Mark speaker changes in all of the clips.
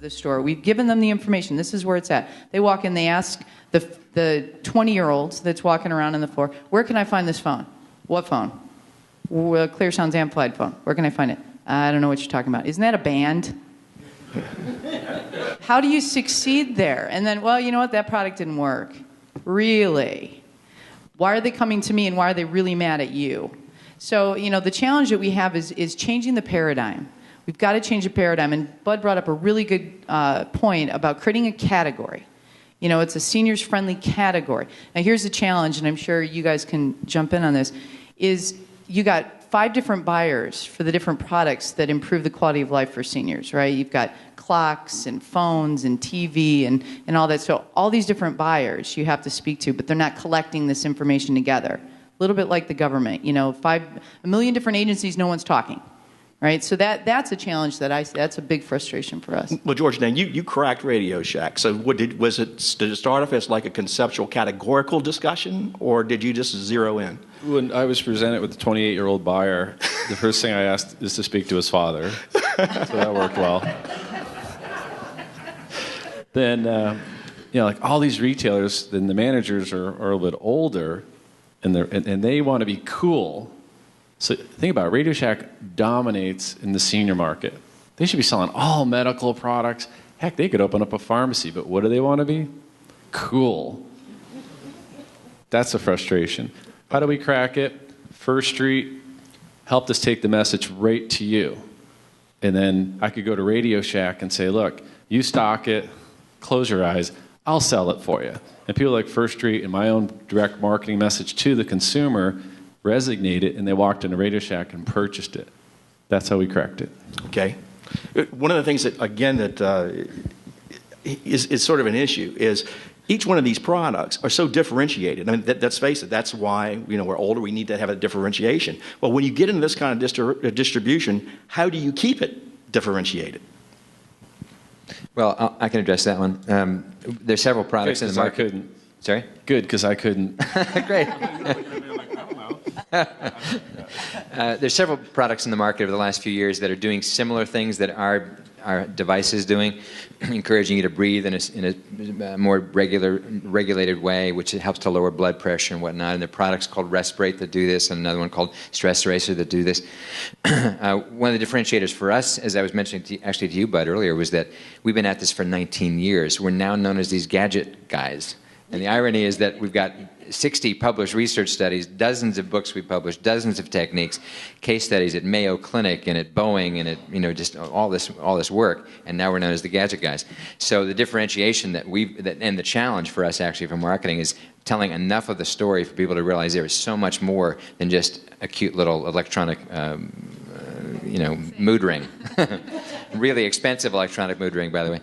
Speaker 1: the store. We've given them the information. This is where it's at. They walk in, they ask the 20-year-olds that's walking around on the floor, where can I find this phone? What phone? Well, ClearSounds amplified phone. Where can I find it? I don't know what you're talking about. Isn't that a band? How do you succeed there? And then, well, you know what? That product didn't work. Really? Why are they coming to me, and why are they really mad at you? So, the challenge that we have is changing the paradigm. We've got to change the paradigm. And Bud brought up a really good point about creating a category. It's a seniors-friendly category. Now, here's the challenge, and I'm sure you guys can jump in on this, is you got 5 different buyers for the different products that improve the quality of life for seniors, right? You've got clocks and phones and TV and all that. So all these different buyers you have to speak to, but they're not collecting this information together. A little bit like the government, a million different agencies, no one's talking. Right, so that's a challenge that's a big frustration for us.
Speaker 2: Well, George, now you cracked Radio Shack. So did it start off as like a conceptual, categorical discussion, or did you just zero in?
Speaker 3: When I was presented with the 28-year-old buyer, the first thing I asked is to speak to his father. So that worked well. Then, like all these retailers, then the managers are a little bit older, and they want to be cool. So think about it. Radio Shack dominates in the senior market. They should be selling all medical products. Heck, they could open up a pharmacy, but what do they want to be? Cool. That's a frustration. How do we crack it? First Street helped us take the message right to you. And then I could go to Radio Shack and say, look, you stock it, close your eyes, I'll sell it for you. And people like First Street and my own direct marketing message to the consumer resonated, and they walked into Radio Shack and purchased it. That's how we cracked it.
Speaker 2: Okay. One of the things that, again, that is sort of an issue is each one of these products are so differentiated. I mean, let's face it, that's why we're older, we need to have a differentiation. Well, when you get into this kind of distribution, how do you keep it differentiated?
Speaker 4: Well, I can address that one. There's several products in the market.
Speaker 3: I couldn't.
Speaker 4: Sorry?
Speaker 3: Good, because I couldn't.
Speaker 4: Great. There's several products in the market over the last few years that are doing similar things that our device is doing, encouraging you to breathe in a more regulated way, which helps to lower blood pressure and whatnot. And there are products called Respirate that do this, and another one called Stress Eraser that do this. One of the differentiators for us, as I was mentioning to you, Bud, earlier, was that we've been at this for 19 years. We're now known as these gadget guys. And the irony is that we've got 60 published research studies, dozens of books we published, dozens of techniques, case studies at Mayo Clinic and at Boeing and at just all this work, and now we're known as the gadget guys. So the differentiation and the challenge for us actually for marketing is telling enough of the story for people to realize there is so much more than just a cute little electronic mood ring. Really expensive electronic mood ring, by the way.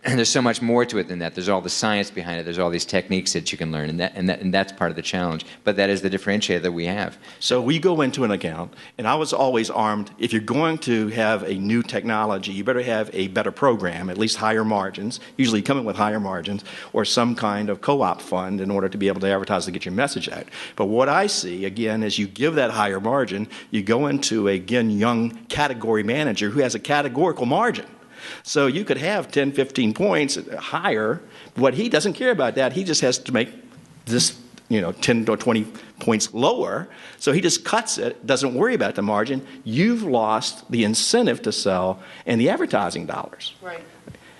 Speaker 4: And there's so much more to it than that. There's all the science behind it. There's all these techniques that you can learn, and that's part of the challenge. But that is the differentiator that we have.
Speaker 2: So we go into an account, and I was always armed. If you're going to have a new technology, you better have a better program, at least higher margins. Usually come in with higher margins, or some kind of co-op fund in order to be able to advertise to get your message out. But what I see, again, is you give that higher margin, you go into, again, young category manager who has a categorical margin. So you could have 10, 15 points higher. What he doesn't care about that. He just has to make this, 10 or 20 points lower. So he just cuts it, doesn't worry about the margin. You've lost the incentive to sell and the advertising dollars.
Speaker 1: Right.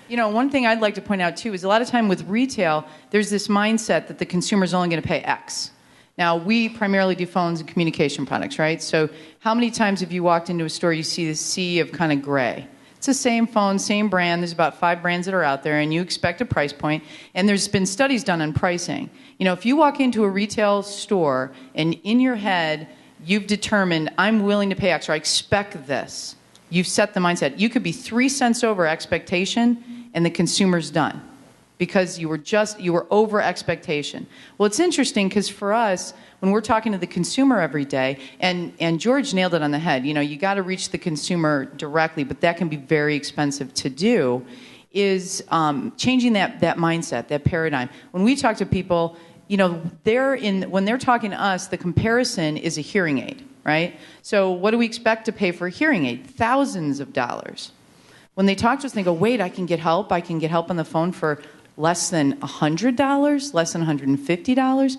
Speaker 1: One thing I'd like to point out, too, is a lot of time with retail, there's this mindset that the consumer's only going to pay X. Now, we primarily do phones and communication products, right? So how many times have you walked into a store, you see this sea of kind of gray? It's the same phone, same brand. There's about 5 brands that are out there, and you expect a price point. And there's been studies done on pricing. If you walk into a retail store and in your head you've determined, I'm willing to pay X, or I expect this, you've set the mindset. You could be 3 cents over expectation, and the consumer's done because you were over expectation. Well, it's interesting because for us, when we're talking to the consumer every day, and George nailed it on the head, you got to reach the consumer directly, but that can be very expensive to do, is changing that mindset, that paradigm. When we talk to people, when they're talking to us, the comparison is a hearing aid, right? So what do we expect to pay for a hearing aid? Thousands of dollars. When they talk to us, they go, wait, I can get help. I can get help on the phone for less than $100, less than $150.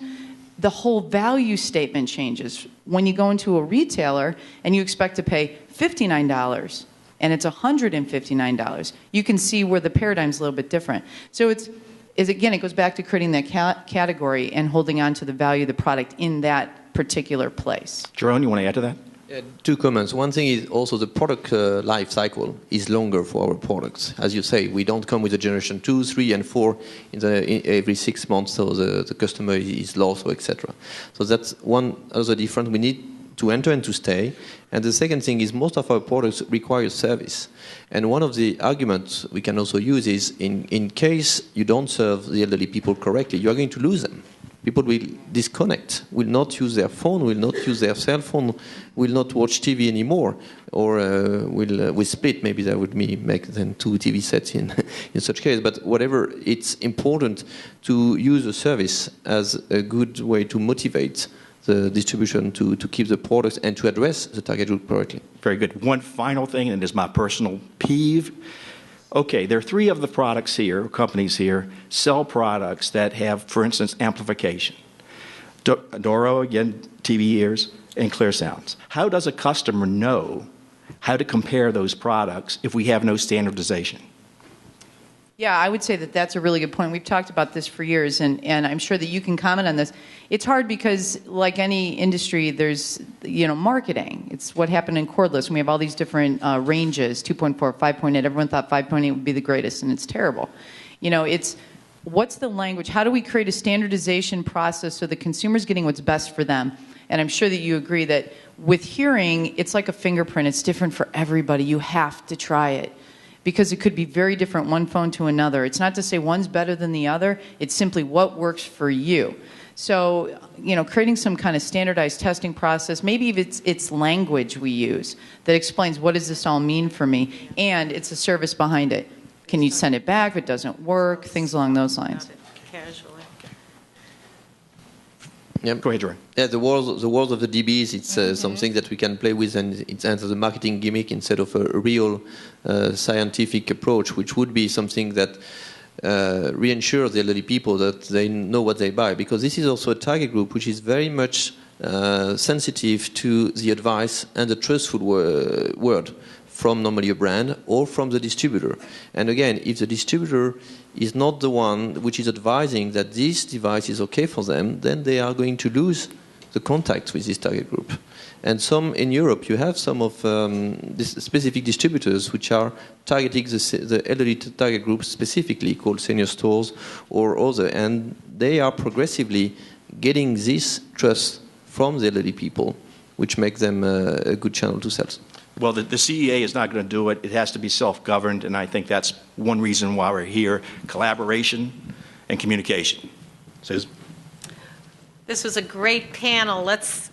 Speaker 1: The whole value statement changes. When you go into a retailer and you expect to pay $59 and it's $159, you can see where the paradigm's a little bit different. So again, it goes back to creating that category and holding on to the value of the product in that particular place.
Speaker 2: Jérôme, you want to add to that?
Speaker 5: Two comments. One thing is also the product life cycle is longer for our products. As you say, we don't come with a generation 2, 3, and 4 every 6 months, so the customer is lost, or etc. So that's one other difference. We need to enter and to stay. And the second thing is most of our products require service. And one of the arguments we can also use is in case you don't serve the elderly people correctly, you are going to lose them. People will disconnect, will not use their phone, will not use their cell phone, will not watch TV anymore, or will split. Maybe that would make then 2 TV sets in such case. But whatever, it's important to use a service as a good way to motivate the distribution to keep the products and to address the target group correctly.
Speaker 2: Very good. One final thing, and it is my personal peeve. Okay, there are 3 of the products here, companies here, sell products that have, for instance, amplification. Doro, again, TVEars, and ClearSounds. How does a customer know how to compare those products if we have no standardization?
Speaker 1: Yeah, I would say that that's a really good point. We've talked about this for years, and I'm sure that you can comment on this. It's hard because, like any industry, there's, marketing. It's what happened in cordless, and we have all these different ranges, 2.4, 5.8. Everyone thought 5.8 would be the greatest, and it's terrible. It's what's the language? How do we create a standardization process so the consumer's getting what's best for them? And I'm sure that you agree that with hearing, it's like a fingerprint. It's different for everybody. You have to try it, because it could be very different one phone to another. It's not to say one's better than the other. It's simply what works for you. So, creating some kind of standardized testing process, maybe if it's language we use that explains what does this all mean for me, and it's a service behind it. Can you send it back if it doesn't work? Things along those lines.
Speaker 6: Casually.
Speaker 5: Yeah.
Speaker 2: Go ahead, Jérôme.
Speaker 5: Yeah, the world of the DBs, it's something that we can play with, and it's as a marketing gimmick instead of a real scientific approach, which would be something that reassures the elderly people that they know what they buy. Because this is also a target group which is very much sensitive to the advice and the trustful word from normally a brand or from the distributor. And again, if the distributor is not the one which is advising that this device is okay for them, then they are going to lose the contact with this target group. And some in Europe, you have some of these specific distributors which are targeting the elderly target group specifically, called senior stores or other, and they are progressively getting this trust from the elderly people, which makes them a good channel to sell.
Speaker 2: Well, the CEA is not going to do it. It has to be self-governed, and I think that's one reason why we're here: collaboration and communication. Susan?
Speaker 6: This was a great panel. Let's